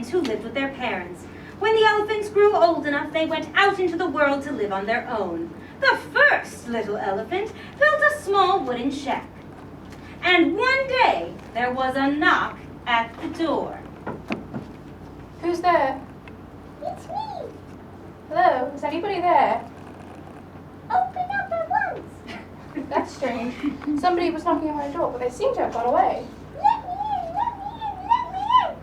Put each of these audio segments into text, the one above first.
elephants who lived with their parents. When the elephants grew old enough, they went out into the world to live on their own. The first little elephant built a small wooden shack. And one day, there was a knock at the door. Who's there? It's me. Hello, is anybody there? Open up at once. That's strange. Somebody was knocking on my door, but they seem to have gone away. Let me in, let me in, let me in.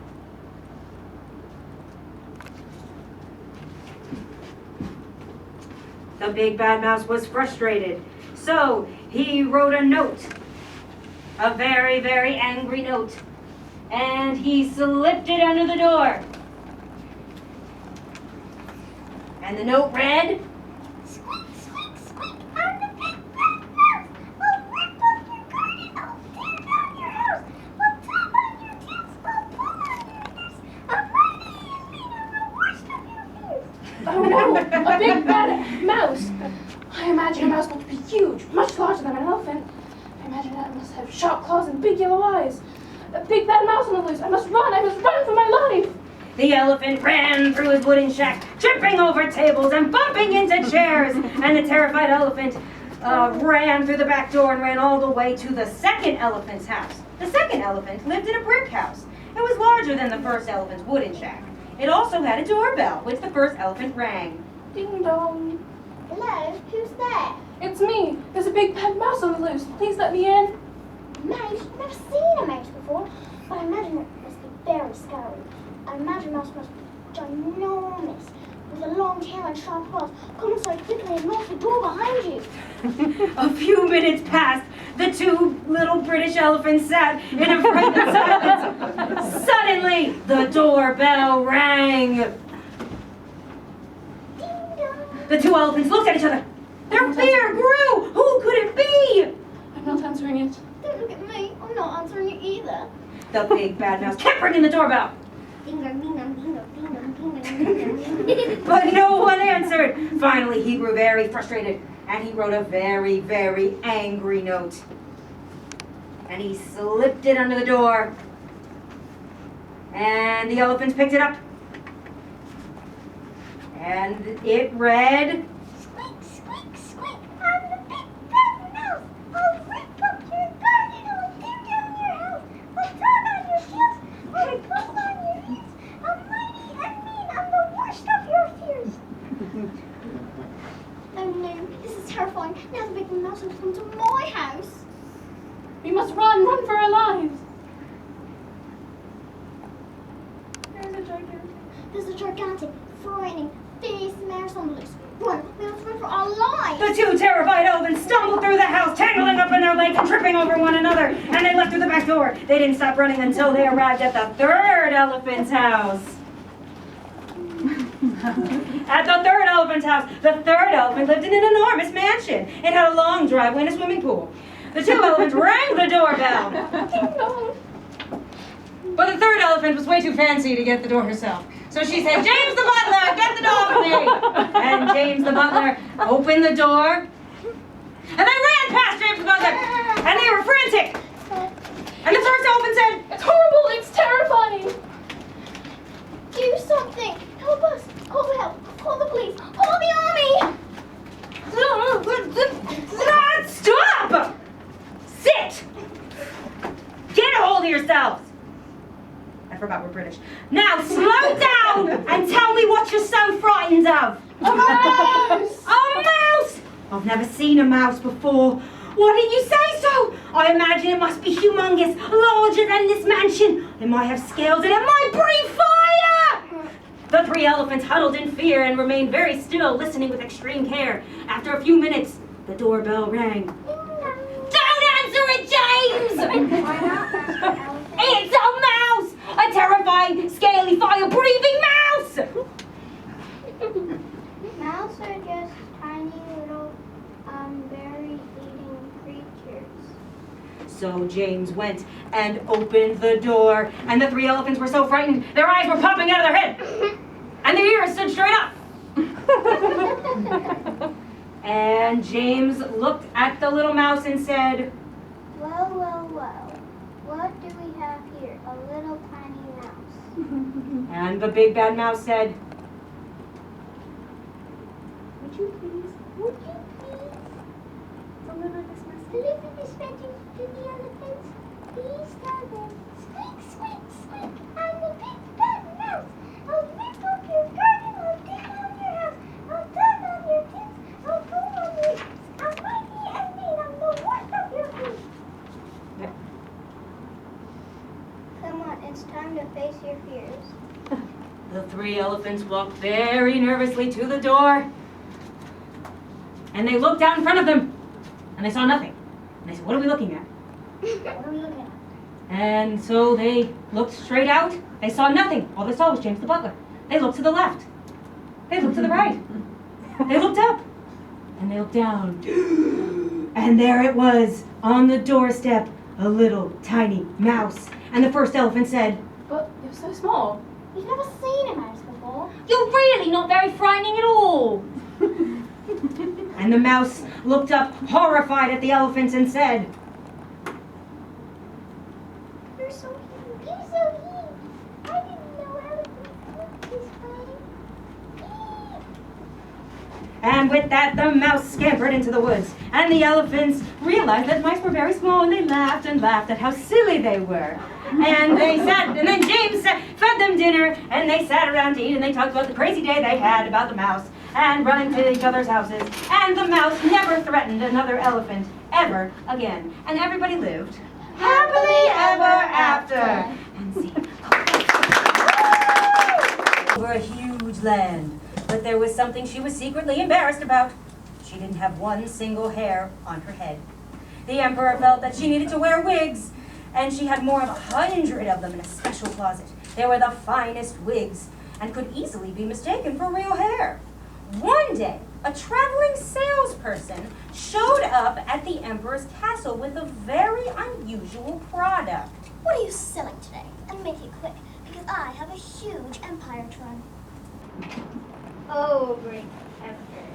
The big bad mouse was frustrated, so he wrote a note, a very, very angry note, and he slipped it under the door. And the note read, Squeak, squeak, squeak. I'm the big bad mouse. I'll rip up your garden. I'll tear down your house. I'll tap on your tails. I'll pull on your ears. I'm mighty and mean. I'm the worst of your fears. Oh no, a big bad mouse. I imagine a mouse must be huge, much larger than an elephant. I imagine that it must have sharp claws and big yellow eyes. A big bad mouse on the loose. I must run for my life. the elephant ran through his wooden shack, tripping over tables and bumping into chairs, and the terrified elephant ran through the back door and ran all the way to the second elephant's house. The second elephant lived in a brick house. It was larger than the first elephant's wooden shack. It also had a doorbell, which the first elephant rang. Ding dong. Hello, who's there? It's me. There's a big bad mouse on the loose. Please let me in. Mouse? Never seen a mouse before, but I imagine it must be very scary. I imagine a mouse must be ginormous, with a long tail and sharp claws. Come inside quickly and lock the door behind you. A few minutes passed. The two little British elephants sat in a frightened silence. Suddenly, the doorbell rang. Ding dong. The two elephants looked at each other. Their fear grew. Who could it be? I'm not answering it. Don't look at me. I'm not answering you either. The big bad mouse kept ringing the doorbell, Ding dong, ding dong, ding dong, ding dong, ding dong, ding dong. but no one answered. Finally, he grew very frustrated, and he wrote a very, very angry note. And he slipped it under the door. And the elephants picked it up. And it read, Squeak, squeak, squeak. I'm the big bad mouse. I'll rip up your garden. I'll tear down your house. I'll tug on your heels. I'll pull on your ears. I'm mighty and mean. I'm the worst of your fears. Oh no, this is terrifying. Now the big mouse has come to my house. We must run for our lives. There's a gigantic, frightening, fierce mouse on the loose. Run, we have to run for our lives. the two terrified elephants stumbled through the house, tangling up in their legs and tripping over one another, and they left through the back door. They didn't stop running until they arrived at the third elephant's house. At the third elephant's house, the third elephant lived in an enormous mansion. It had a long driveway and a swimming pool. The two elephants rang the doorbell, Ding dong. but the third elephant was way too fancy to get the door herself. So she said, James the butler, get the door for me. And James the butler opened the door, and they ran past James the butler, and they were frantic. And the first elephant said, It's horrible. It's terrifying. Do something. Help us. Call for help. Call the police. Call the army. Stop! Sit! Get a hold of yourselves! I forgot we're British. Now slow down and tell me what you're so frightened of. A mouse. A mouse! I've never seen a mouse before. Why didn't you say so? I imagine it must be humongous, larger than this mansion. It might have scales and it might breathe fire! The three elephants huddled in fear and remained very still, listening with extreme care. After a few minutes, the doorbell rang. Don't answer it, James! Why not, Master Elephant? It's a mouse! A terrifying, scaly, fire-breathing mouse! Mouse are just tiny little, berry-eating creatures. So James went and opened the door, and the three elephants were so frightened, their eyes were popping out of their head, and their ears stood straight up. And James looked at the little mouse and said, Well, well, well. What do we have here? A little tiny mouse. And the big bad mouse said, Would you please deliver this message to the elephants? Please tell them, squeak, squeak, squeak, I'm the big bad mouse. I'll rip up your garden, I'll dig down your house, I'll tug on your tits, I'll pull on your hips, I'll bite the enemy, I'm the worst of your food. Come on, it's time to face your fears. The three elephants walked very nervously to the door. And they looked out in front of them. And they saw nothing. And they said, what are we looking at? What are we looking at? And so they looked straight out. They saw nothing. All they saw was James the butler. They looked to the left. They looked to the right. They looked up. And they looked down. And there it was, on the doorstep, a little tiny mouse. And the first elephant said, But you're so small. You've never seen a mouse before. you're really not very frightening at all. And the mouse looked up, horrified at the elephants, and said, You're so huge. You're so huge. I didn't know elephants looked this way. and with that the mouse scampered into the woods. And the elephants realized that mice were very small, and they laughed and laughed at how silly they were. And they sat, and then James fed them dinner, and they sat around to eat, and they talked about the crazy day they had about the mouse, and running to each other's houses. And the mouse never threatened another elephant ever again. And everybody lived happily ever after. And see, over a huge land. But there was something she was secretly embarrassed about. She didn't have one single hair on her head. The emperor felt that she needed to wear wigs, and she had more of 100 of them in a special closet. They were the finest wigs and could easily be mistaken for real hair. One day, a traveling salesperson showed up at the emperor's castle with a very unusual product. What are you selling today? And make it quick, because I have a huge empire to run. Oh, great emperor.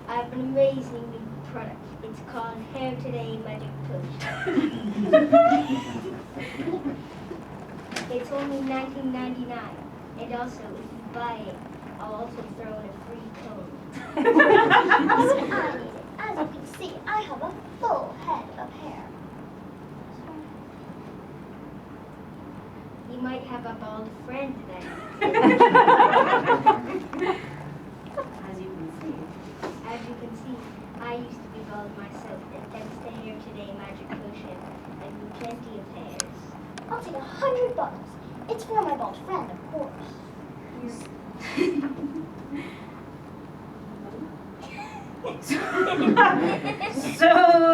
I have an amazing new product. It's called Hair Today Magic Potion. It's only $19.99. And also, if you buy it, I'll also throw in a free comb. So I need it. As you can see, I have a full head of hair. You might have a bald friend then. As you can see, I used to be bald myself, and thanks to Hair Today Magic Potion, I grew plenty of hairs. I'll take 100 bottles. It's for my bald friend, of course. So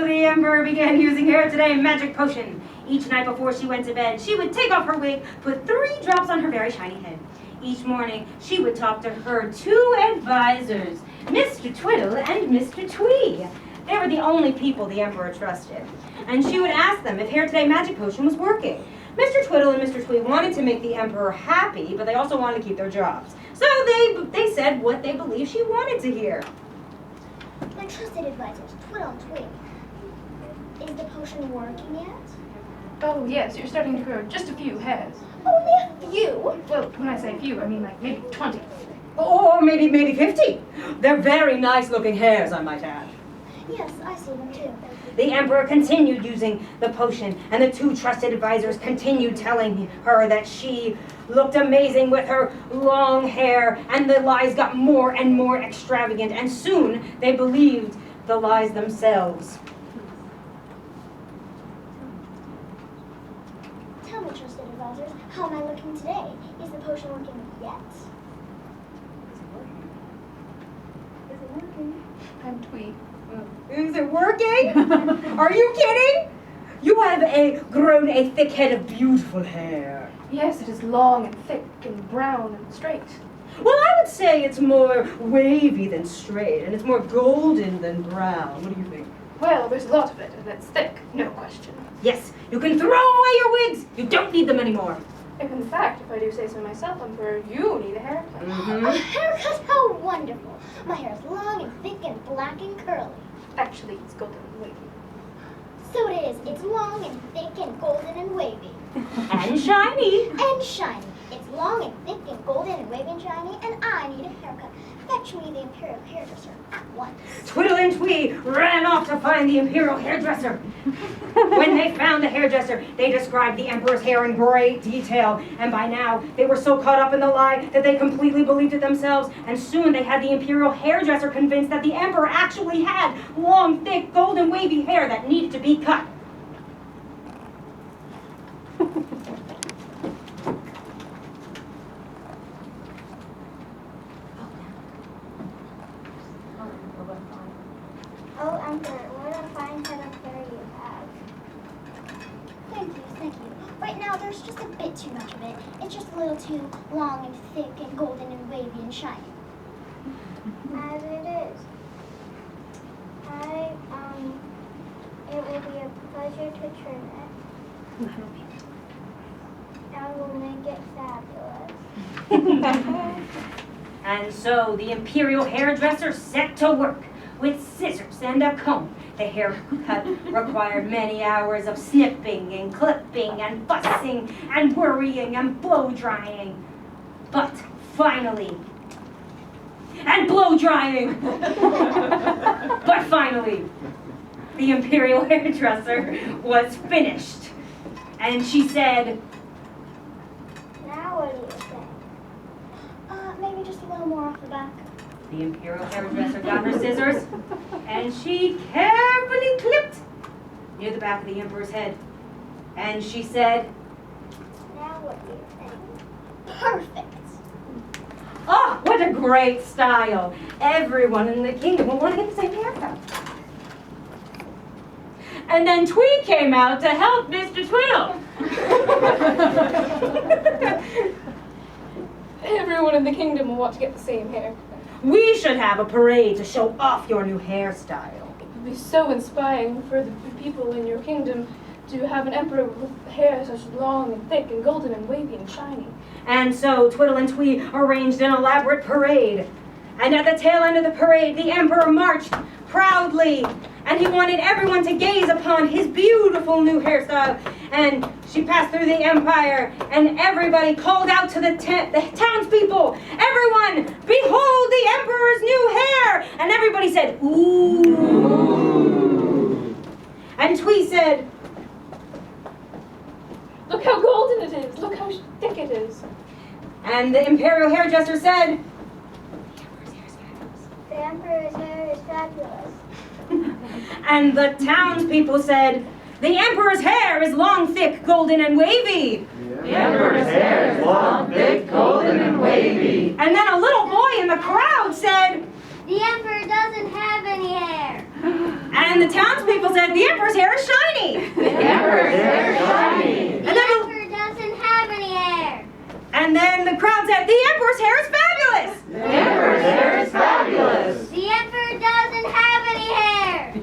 the emperor began using Hair Today Magic Potion. Each night before she went to bed, she would take off her wig, put 3 drops on her very shiny head. Each morning, she would talk to her 2 advisors, Mr. Twiddle and Mr. Twee. They were the only people the emperor trusted. And she would ask them if Hair Today Magic Potion was working. Mr. Twiddle and Mr. Twee wanted to make the emperor happy, but they also wanted to keep their jobs. So they said what they believed she wanted to hear. My trusted advisors, Twiddle and Twig. Is the potion working yet? Oh, yes, you're starting to grow just a few hairs. Only a few? Well, when I say few, I mean like maybe 20. Or maybe 50. They're very nice looking hairs, I might add. Yes, I see them too. The emperor continued using the potion, and the 2 trusted advisors continued telling her that she looked amazing with her long hair, and the lies got more and more extravagant, and soon they believed the lies themselves. Tell me, trusted advisors, how am I looking today? Is the potion working yet? Is it working? I'm Twee. Is it working? Are you kidding? You have grown a thick head of beautiful hair. Yes, it is long and thick and brown and straight. Well, I would say it's more wavy than straight, and it's more golden than brown. What do you think? Well, there's a lot of it, and it's thick, no question. Yes, you can throw away your wigs. You don't need them anymore. If in fact, if I do say so myself, Emperor, you need a haircut. A haircut? How wonderful! My hair is long and thick and black and curly. Actually, it's golden and wavy. So it is. It's long and thick and golden and wavy. And shiny. And shiny. It's long and thick and golden and wavy and shiny, and I need a haircut. Fetch me the imperial hairdresser at once. Twiddle and Twee ran off to find the imperial hairdresser. When they found the hairdresser, they described the emperor's hair in great detail, and by now they were so caught up in the lie that they completely believed it themselves, and soon they had the imperial hairdresser convinced that the emperor actually had long, thick, golden, wavy hair that needed to be cut. Oh, Emperor, what a fine head of hair you have. Thank you, thank you. Right now, there's just a bit too much of it. It's just a little too long and thick and golden and wavy and shiny. As it is. It will be a pleasure to trim it. I will make it fabulous. And so the imperial hairdresser set to work with scissors and a comb. The haircut required many hours of snipping and clipping and fussing and worrying and blow drying. But finally, blow drying! But finally, the imperial hairdresser was finished. And she said, Now what do you think? Maybe just a little more off the back. the imperial hairdresser got her scissors, and she carefully clipped near the back of the emperor's head. And she said, Now what do you think? Perfect. oh, what a great style. Everyone in the kingdom will want to get the same haircut. And then Twee came out to help Mr. Twiddle. Everyone in the kingdom will want to get the same hair. We should have a parade to show off your new hairstyle. It would be so inspiring for the people in your kingdom to have an emperor with hair such long and thick and golden and wavy and shiny. And so Twiddle and Twee arranged an elaborate parade. And at the tail end of the parade, the emperor marched proudly, and he wanted everyone to gaze upon his beautiful new hairstyle. And she passed through the empire, and everybody called out to the townspeople, everyone, behold the emperor's new hair! And everybody said, ooh. And Twee said, Look how golden it is. Look how thick it is. and the imperial hairdresser said, The emperor's hair is fabulous. and the townspeople said, the emperor's hair is long, thick, golden, and wavy. The emperor's hair is long, thick, golden, and wavy. And then a little boy in the crowd said, The emperor doesn't have any hair. and the townspeople said, the emperor's hair is shiny. The emperor's hair is shiny. The And then, emperor doesn't have any hair. and then the crowd said, the emperor's hair is fabulous. The emperor's hair is fabulous. The emperor doesn't have any hair.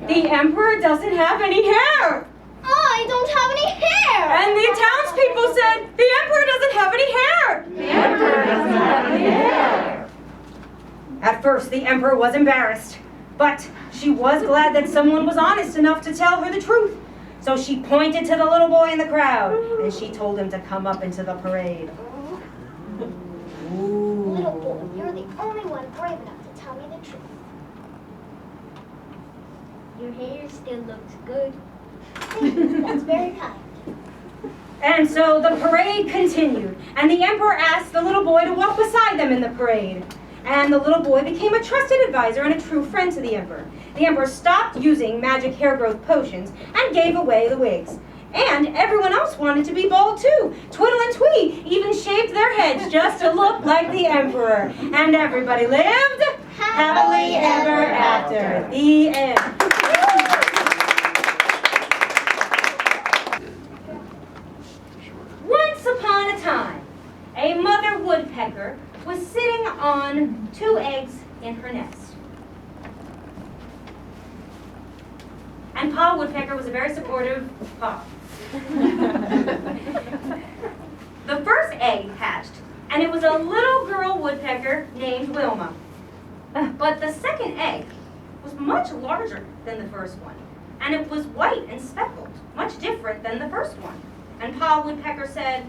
The emperor doesn't have any hair. I don't have any hair. And the townspeople said, the emperor doesn't have any hair. The emperor doesn't have any hair. At first, the emperor was embarrassed, but she was glad that someone was honest enough to tell her the truth. So she pointed to the little boy in the crowd, and she told him to come up into the parade. Ooh. Little boy, you're the only one brave enough to tell me the truth. Your hair still looks good. Thank you. That's very kind. And so the parade continued, and the emperor asked the little boy to walk beside them in the parade. And the little boy became a trusted advisor and a true friend to the emperor. The emperor stopped using magic hair growth potions and gave away the wigs. And everyone else wanted to be bald too. Twiddle and Twee even shaved their heads just to look like the emperor. And everybody lived happily ever after. The end. Once upon a time, a mother woodpecker was sitting on 2 eggs in her nest. And Pa Woodpecker was a very supportive Pa. The first egg hatched, and it was a little girl woodpecker named Wilma. But the second egg was much larger than the first one. and it was white and speckled, much different than the first one. And Pa Woodpecker said,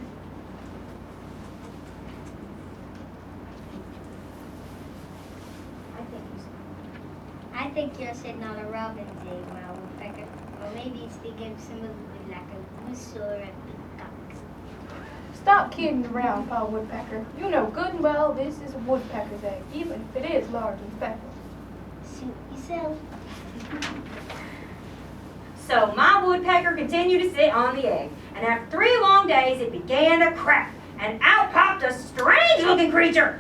I think you're sitting on a robin's egg, my woodpecker. Or maybe it's thinking of something like a goose or a peacock. Stop kidding around, Pa Woodpecker. You know good and well this is a woodpecker's egg, even if it is large and speckled. Suit yourself. So Ma Woodpecker continued to sit on the egg, and after 3 long days it began to crack, and out popped a strange-looking creature.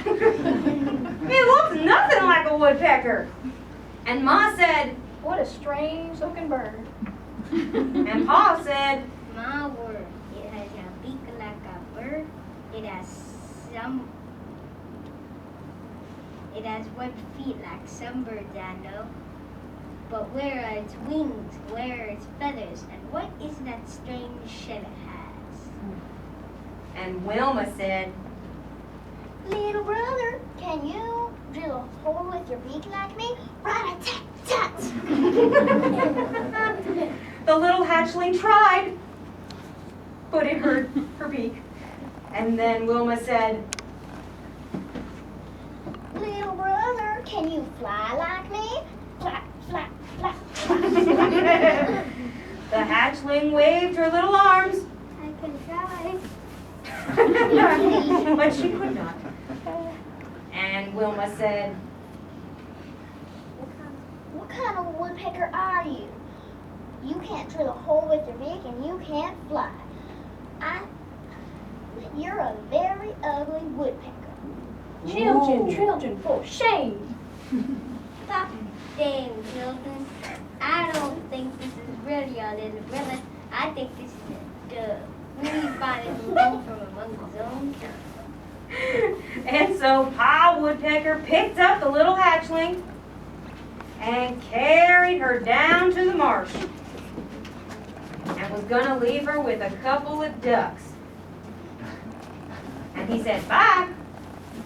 He looks nothing like a woodpecker. And Ma said, What a strange looking bird. and Pa said, My word, it has a beak like a bird. It has webbed feet like some birds I know. But where are its wings? Where are its feathers? And what is that strange shell it has? and Wilma said, Little brother, can you drill a hole with your beak like me? Rat-a-tat-tat! the little hatchling tried, put in her beak. And then Wilma said, Little brother, can you fly like me? Flap, flap, flap, flap. the hatchling waved her little arms, I can try. but she could not. And Wilma said, What kind of woodpecker are you? You can't drill a hole with your beak and you can't fly. You're a very ugly woodpecker. Children, for shame. Stop dang, children. I don't think this is really our little brother. I think this is a dove. We find it alone from among his own kind. and so Pa Woodpecker picked up the little hatchling and carried her down to the marsh and was going to leave her with a couple of ducks. And he said, bye.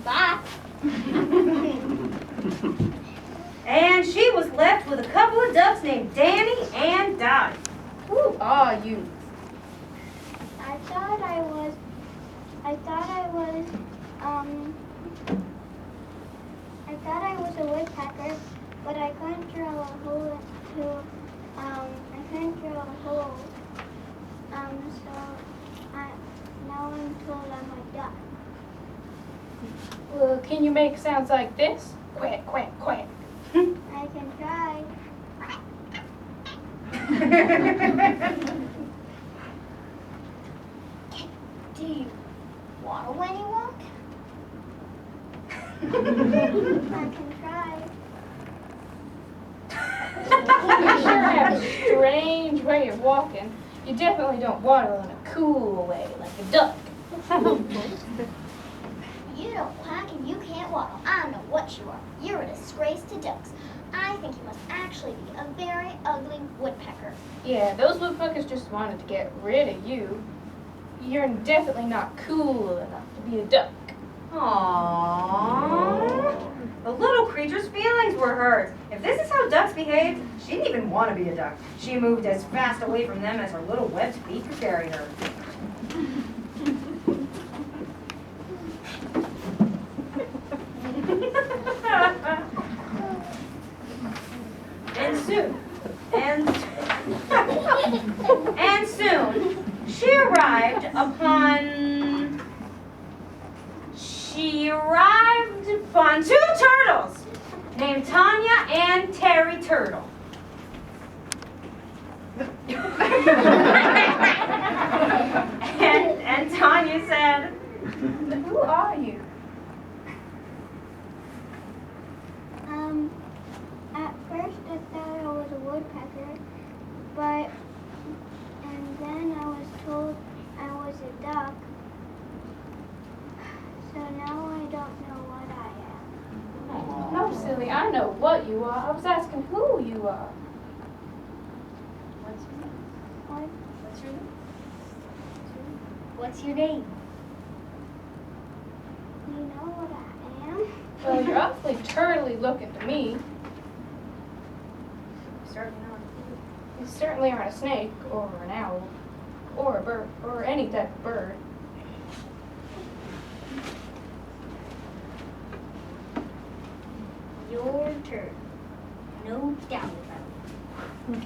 Bye. And she was left with a couple of ducks named Danny and Dottie. Who are you? I thought I was a woodpecker, but I couldn't drill a hole now I'm told I'm a duck. Well, can you make sounds like this? Quack, quack, quack. I can try. Do you waddle when you walk? I can try. You sure have a strange way of walking. You definitely don't waddle in a cool way like a duck. You don't quack and you can't waddle. I don't know what you are. You're a disgrace to ducks. I think you must actually be a very ugly woodpecker. Yeah, those woodpeckers just wanted to get rid of you. You're definitely not cool enough to be a duck. Aww. The little creature's feelings were hurt. If this is how ducks behave, she didn't even want to be a duck. She moved as fast away from them as her little webbed feet could carry her. And soon, she arrived upon 2 turtles named Tanya and Terry Turtle. and Tanya said, Who are you? At first I thought I was a woodpecker, and then I was told I was a duck. So now I don't know what I am. No, silly, I know what you are. I was asking who you are. What's your name? What? What's your name? What's your name? You know what I am? Well, you're awfully turtly looking to me. Certainly not. You certainly aren't a snake, or an owl, or a bird, or any type of bird. Your turn. No doubt about it.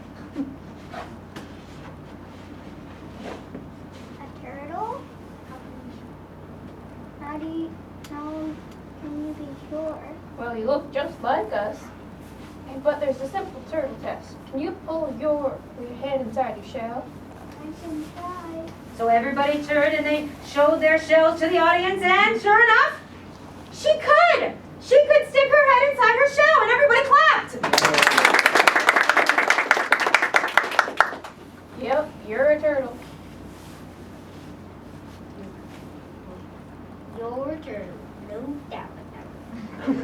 A turtle? How can you be sure? Well, you look just like us. But there's a simple turtle test. Can you pull your head inside your shell? I can try. So everybody turned and they showed their shells to the audience, and sure enough, she could! She could stick her head inside her shell, and everybody clapped! Yep, you're a turtle. Your turn. No doubt about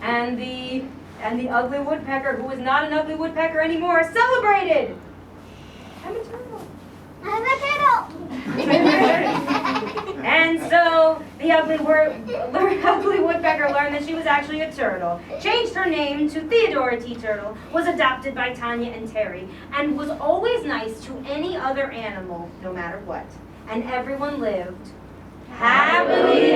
it. And the ugly woodpecker, who is not an ugly woodpecker anymore, celebrated! I'm a turtle. I'm a turtle. And so the ugly woodpecker learned that she was actually a turtle, changed her name to Theodora T. Turtle, was adopted by Tanya and Terry, and was always nice to any other animal, no matter what. And everyone lived happily